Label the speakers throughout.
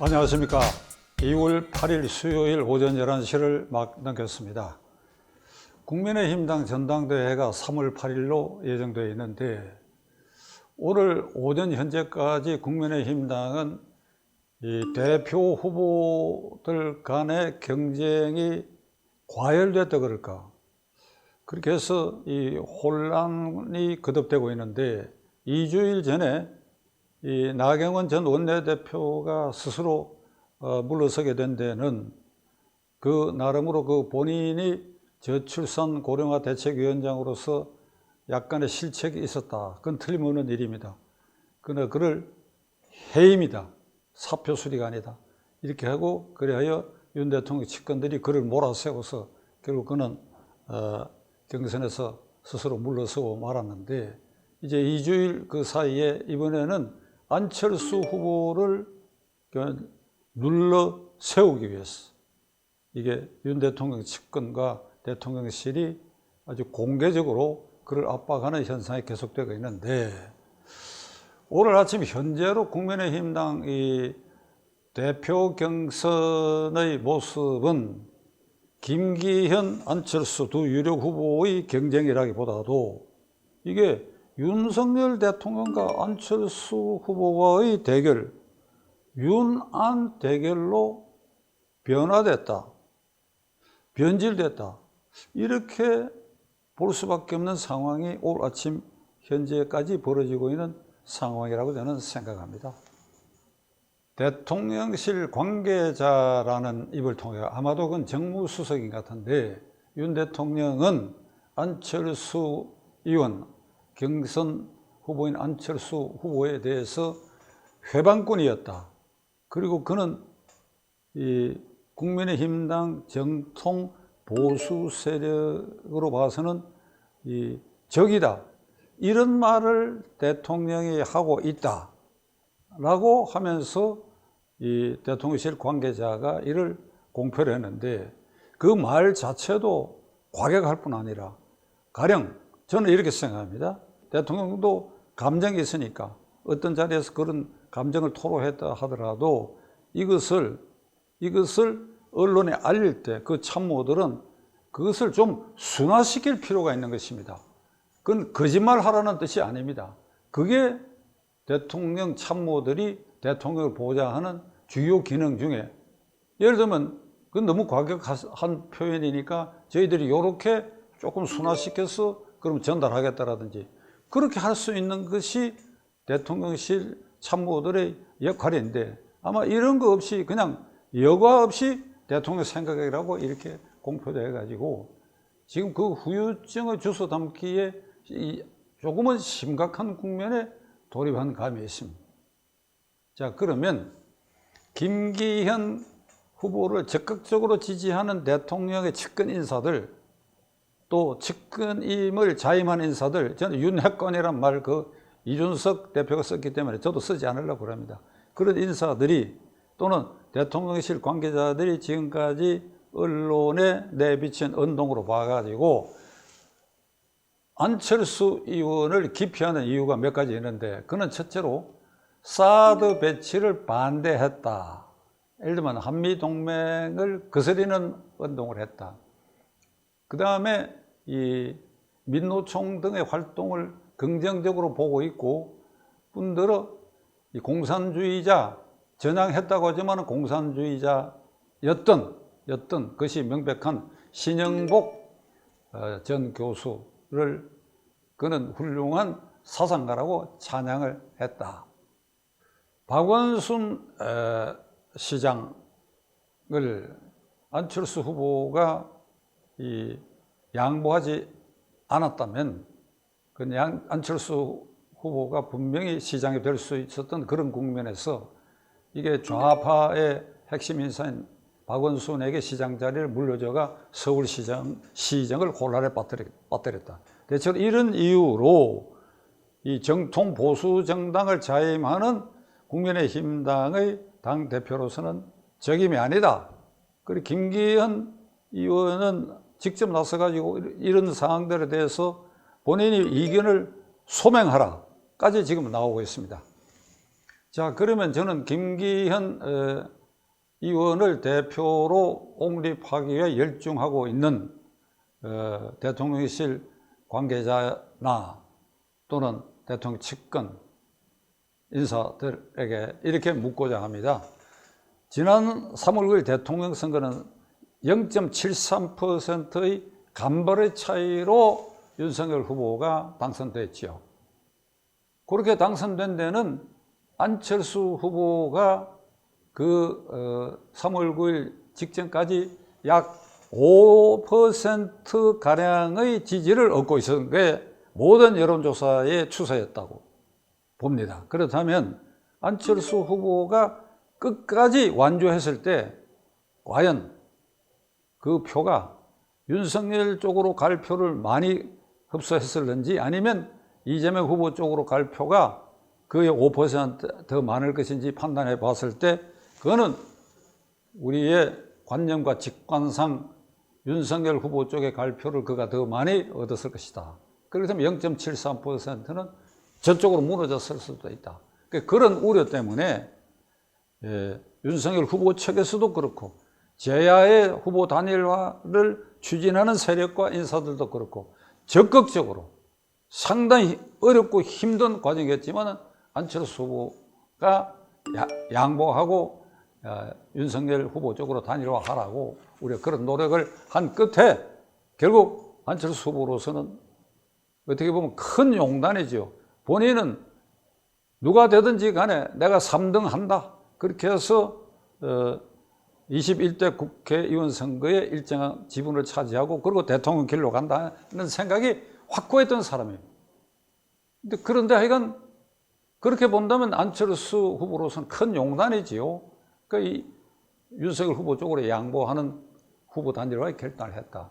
Speaker 1: 안녕하십니까. 2월 8일 수요일 오전 11시를 막 넘겼습니다. 국민의힘당 전당대회가 3월 8일로 예정되어 있는데 오늘 오전 현재까지 국민의힘당은 이 대표 후보들 간의 경쟁이 과열됐다 그럴까. 그렇게 해서 이 혼란이 거듭되고 있는데 2주일 전에 이 나경원 전 원내대표가 스스로 물러서게 된 데는 그 나름으로 그 본인이 저출산 고령화 대책위원장으로서 약간의 실책이 있었다. 그건 틀림없는 일입니다. 그러나 그를 해임이다. 사표 수리가 아니다. 이렇게 하고 그래야 윤 대통령 측근들이 그를 몰아세워서 결국 그는 경선에서 스스로 물러서고 말았는데 이제 2주일 그 사이에 이번에는 안철수 후보를 눌러 세우기 위해서 이게 윤 대통령 측근과 대통령실이 아주 공개적으로 그를 압박하는 현상이 계속되고 있는데 오늘 아침 현재로 국민의힘당 이 대표 경선의 모습은 김기현, 안철수 두 유력 후보의 경쟁이라기보다도 이게 윤석열 대통령과 안철수 후보와의 대결, 윤안 대결로 변화됐다, 변질됐다 이렇게 볼 수밖에 없는 상황이 오늘 아침 현재까지 벌어지고 있는 상황이라고 저는 생각합니다. 대통령실 관계자라는 입을 통해 아마도 그건 정무수석인 것 같은데 윤 대통령은 안철수 의원, 경선 후보인 안철수 후보에 대해서 회방꾼이었다. 그리고 그는 이 국민의힘당 정통 보수 세력으로 봐서는 이 적이다. 이런 말을 대통령이 하고 있다라고 하면서 이 대통령실 관계자가 이를 공표를 했는데 그 말 자체도 과격할 뿐 아니라 가령 저는 이렇게 생각합니다. 대통령도 감정이 있으니까 어떤 자리에서 그런 감정을 토로했다 하더라도 이것을 언론에 알릴 때 그 참모들은 그것을 좀 순화시킬 필요가 있는 것입니다. 그건 거짓말하라는 뜻이 아닙니다. 그게 대통령 참모들이 대통령을 보좌하는 주요 기능 중에 예를 들면 그건 너무 과격한 표현이니까 저희들이 이렇게 조금 순화시켜서 그럼 전달하겠다라든지 그렇게 할 수 있는 것이 대통령실 참모들의 역할인데 아마 이런 거 없이 그냥 여과 없이 대통령 생각이라고 이렇게 공표돼 가지고 지금 그 후유증을 주워 담기에 조금은 심각한 국면에 돌입한 감이 있습니다. 자, 그러면 김기현 후보를 적극적으로 지지하는 대통령의 측근 인사들 또 측근임을 자임한 인사들 저는 윤핵관이란 말 그 이준석 대표가 썼기 때문에 저도 쓰지 않으려고 합니다. 그런 인사들이 또는 대통령실 관계자들이 지금까지 언론에 내비친 언동으로 봐가지고 안철수 의원을 기피하는 이유가 몇 가지 있는데 그는 첫째로 사드 배치를 반대했다. 예를 들면 한미동맹을 거스리는 운동을 했다. 그 다음에 이 민노총 등의 활동을 긍정적으로 보고 있고 뿐더러 이 공산주의자 전향했다고 하지만 공산주의자였던 것이 명백한 신영복 전 교수를 그는 훌륭한 사상가라고 찬양을 했다. 박원순 시장을 안철수 후보가 양보하지 않았다면 그냥 안철수 후보가 분명히 시장이 될 수 있었던 그런 국면에서 이게 좌파의 핵심 인사인 박원순에게 시장 자리를 물려줘가 서울시장을 혼란에 빠뜨렸다. 대체로 이런 이유로 이 정통 보수 정당을 자임하는 국민의힘당의 당 대표로서는 적임이 아니다. 그리고 김기현 의원은 직접 나서가지고 이런 상황들에 대해서 본인이 이견을 소명하라까지 지금 나오고 있습니다. 자, 그러면 저는 김기현 의원을 대표로 옹립하기 위해 열중하고 있는 대통령실 관계자나 또는 대통령 측근 인사들에게 이렇게 묻고자 합니다. 지난 3월 9일 대통령 선거는 0.73%의 간발의 차이로 윤석열 후보가 당선됐지요. 그렇게 당선된 데는 안철수 후보가 그 3월 9일 직전까지 약 5%가량의 지지를 얻고 있었던 게 모든 여론조사의 추세였다고 봅니다. 그렇다면 안철수 후보가 끝까지 완주했을 때 과연 그 표가 윤석열 쪽으로 갈 표를 많이 흡수했을는지 아니면 이재명 후보 쪽으로 갈 표가 그의 5%더 많을 것인지 판단해 봤을 때 그거는 우리의 관념과 직관상 윤석열 후보 쪽에 갈 표를 그가 더 많이 얻었을 것이다. 그렇다면 0.73%는 저쪽으로 무너졌을 수도 있다. 그런 우려 때문에 윤석열 후보 측에서도 그렇고 제야의 후보 단일화를 추진하는 세력과 인사들도 그렇고 적극적으로 상당히 어렵고 힘든 과정이었지만 안철수 후보가 양보하고 윤석열 후보 쪽으로 단일화하라고 우리가 그런 노력을 한 끝에 결국 안철수 후보로서는 어떻게 보면 큰 용단이죠. 본인은 누가 되든지 간에 내가 3등 한다. 그렇게 해서 21대 국회의원 선거에 일정한 지분을 차지하고 그리고 대통령 길로 간다는 생각이 확고했던 사람이에요. 그런데 하여간 그렇게 본다면 안철수 후보로서는 큰 용단이지요. 그러니까 이 윤석열 후보 쪽으로 양보하는 후보 단일화에 결단을 했다.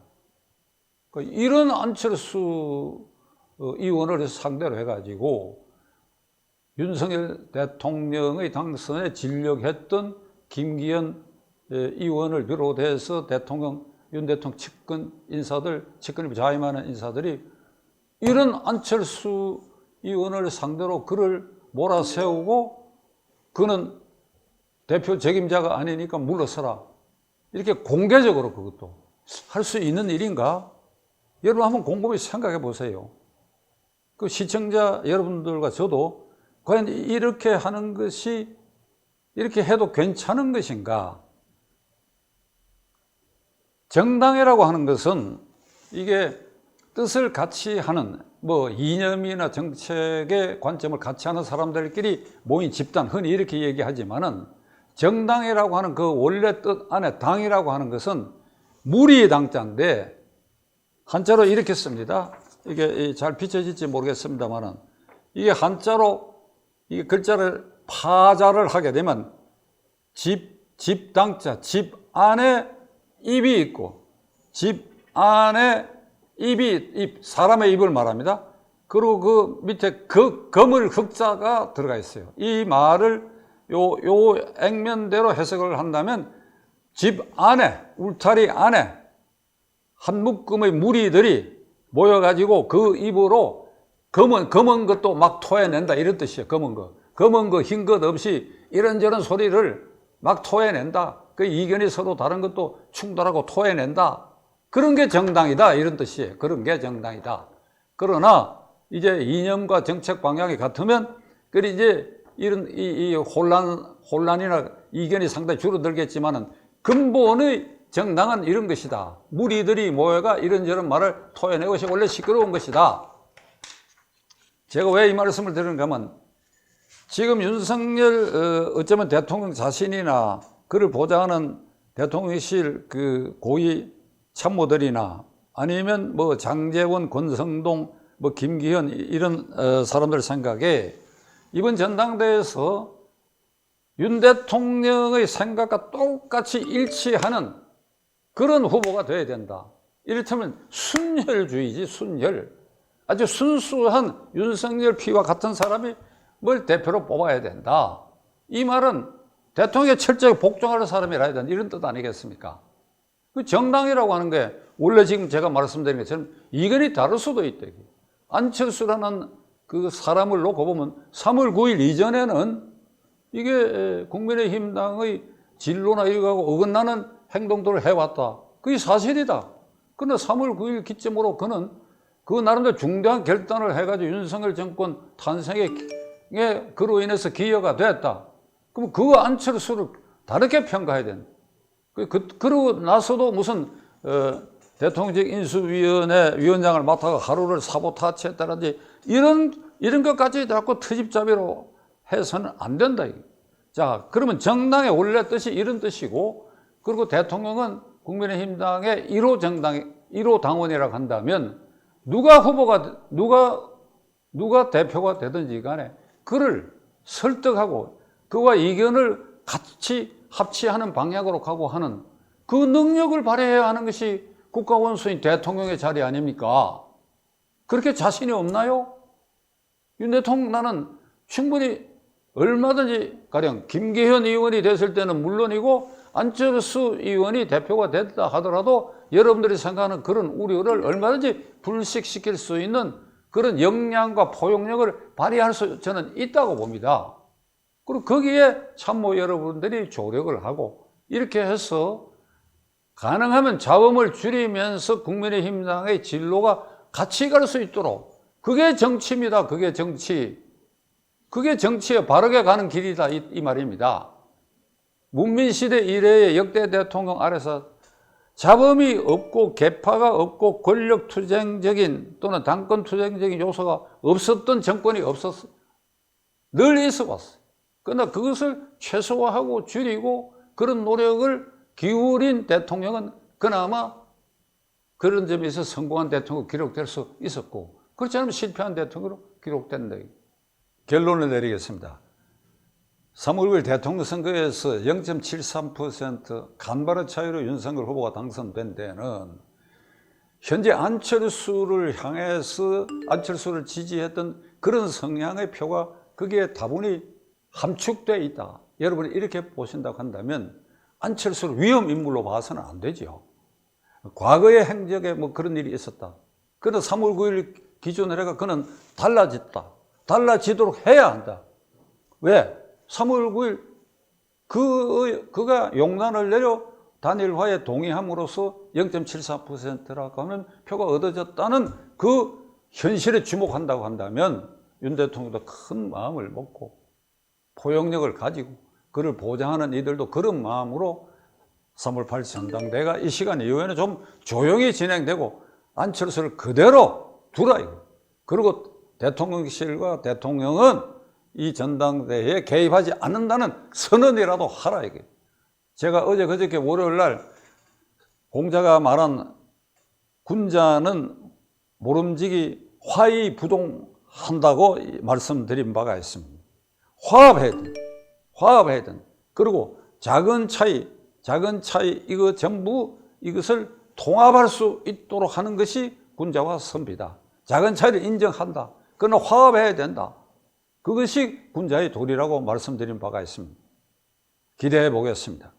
Speaker 1: 그러니까 이런 안철수 의원을 상대로 해가지고 윤석열 대통령의 당선에 진력했던 김기현 의원을 비롯해서 윤 대통령 측근 인사들, 측근을 자임하는 인사들이 이런 안철수 의원을 상대로 그를 몰아세우고 그는 대표 책임자가 아니니까 물러서라. 이렇게 공개적으로 그것도 할 수 있는 일인가? 여러분 한번 곰곰이 생각해 보세요. 그 시청자 여러분들과 저도 과연 이렇게 하는 것이 이렇게 해도 괜찮은 것인가? 정당이라고 하는 것은 이게 뜻을 같이 하는 이념이나 정책의 관점을 같이 하는 사람들끼리 모인 집단, 흔히 이렇게 얘기하지만은 정당이라고 하는 그 원래 뜻 안에 당이라고 하는 것은 무리의 당자인데 한자로 이렇게 씁니다. 이게 잘 비춰질지 모르겠습니다만은 이게 한자로 이 글자를 파자를 하게 되면 집당자, 집 안에 입이 있고 집 안에 입이 사람의 입을 말합니다. 그리고 그 밑에 거물 흑자가 들어가 있어요. 이 말을 요 액면대로 해석을 한다면 집 안에 울타리 안에 한 묶음의 무리들이 모여가지고 그 입으로 검은 것도 막 토해낸다 이런 뜻이에요. 검은 거 흰 것 없이 이런저런 소리를 막 토해낸다. 그 이견이 서로 다른 것도 충돌하고 토해낸다. 그런 게 정당이다 이런 뜻이에요. 그런 게 정당이다. 그러나 이제 이념과 정책 방향이 같으면 그 이제 이런 이 혼란이나 이견이 상당히 줄어들겠지만은 근본의 정당은 이런 것이다. 무리들이 모여가 이런저런 말을 토해내는 것이 원래 시끄러운 것이다. 제가 왜 이 말씀을 드리는가 하면 지금 윤석열 어쩌면 대통령 자신이나 그를 보좌하는 대통령실 그 고위 참모들이나 아니면 장제원, 권성동, 김기현 이런 사람들 생각에 이번 전당대회에서 윤 대통령의 생각과 똑같이 일치하는 그런 후보가 돼야 된다. 이를테면 순혈주의지, 순혈. 아주 순수한 윤석열 피와 같은 사람이 뭘 대표로 뽑아야 된다. 이 말은 대통령에 철저히 복종하는 사람이라 된다. 이런 뜻 아니겠습니까? 그 정당이라고 하는 게 원래 지금 제가 말씀드린 것처럼 이견이 다를 수도 있다. 안철수라는 그 사람을 놓고 보면 3월 9일 이전에는 이게 국민의힘당의 진로나 이거하고 어긋나는 행동들을 해왔다. 그게 사실이다. 그러나 3월 9일 기점으로 그는 그 나름대로 중대한 결단을 해가지고 윤석열 정권 탄생에 그로 인해서 기여가 됐다. 그럼 그 안철수를 다르게 평가해야 된다. 그러고 나서도 무슨 대통령직 인수위원회 위원장을 맡아가 하루를 사보타치했다든지 이런 것까지 자꾸 트집잡이로 해서는 안 된다. 자, 그러면 정당의 원래 뜻이 이런 뜻이고, 그리고 대통령은 국민의힘당의 1호 정당, 1호 당원이라고 한다면 누가 대표가 되든지 간에 그를 설득하고 그와 의견을 같이 합치하는 방향으로 가고 하는 그 능력을 발휘해야 하는 것이 국가원수인 대통령의 자리 아닙니까? 그렇게 자신이 없나요? 윤 대통령 나는 충분히 얼마든지 가령 김기현 의원이 됐을 때는 물론이고 안철수 의원이 대표가 됐다 하더라도 여러분들이 생각하는 그런 우려를 얼마든지 불식시킬 수 있는 그런 역량과 포용력을 발휘할 수 저는 있다고 봅니다. 그리고 거기에 참모 여러분들이 조력을 하고 이렇게 해서 가능하면 자금을 줄이면서 국민의힘당의 진로가 같이 갈 수 있도록, 그게 정치입니다. 그게 정치. 그게 정치에 바르게 가는 길이다 이 말입니다. 문민시대 이래의 역대 대통령 아래서 자범이 없고 계파가 없고 권력투쟁적인 또는 당권투쟁적인 요소가 없었던 정권이 없었어. 늘 있어 왔어요. 그러나 그것을 최소화하고 줄이고 그런 노력을 기울인 대통령은 그나마 그런 점에서 성공한 대통령으로 기록될 수 있었고, 그렇지 않으면 실패한 대통령으로 기록된다. 결론을 내리겠습니다. 3월 9일 대통령 선거에서 0.73% 간발의 차이로 윤석열 후보가 당선된 데는 현재 안철수를 향해서 안철수를 지지했던 그런 성향의 표가 거기에 다분히 함축되어 있다. 여러분이 이렇게 보신다고 한다면 안철수를 위험인물로 봐서는 안 되죠. 과거의 행적에 뭐 그런 일이 있었다. 그러나 3월 9일 기준으로 해가 그는 달라졌다. 달라지도록 해야 한다. 왜? 3월 9일 그가 용단을 내려 단일화에 동의함으로써 0.74%라고 하는 표가 얻어졌다는 그 현실에 주목한다고 한다면 윤 대통령도 큰 마음을 먹고 포용력을 가지고 그를 보장하는 이들도 그런 마음으로 3월 8일 전당대회가 이 시간 이후에는 좀 조용히 진행되고 안철수를 그대로 두라. 그리고 대통령실과 대통령은 이 전당대회에 개입하지 않는다는 선언이라도 하라. 이게. 제가 어제 그저께 월요일 날 공자가 말한 군자는 모름지기 화의부동한다고 말씀드린 바가 있습니다. 화합해야 돼. 그리고 작은 차이 이거 전부 이것을 통합할 수 있도록 하는 것이 군자와 선비다. 작은 차이를 인정한다. 그러나 화합해야 된다. 그것이 군자의 도리라고 말씀드린 바가 있습니다. 기대해 보겠습니다.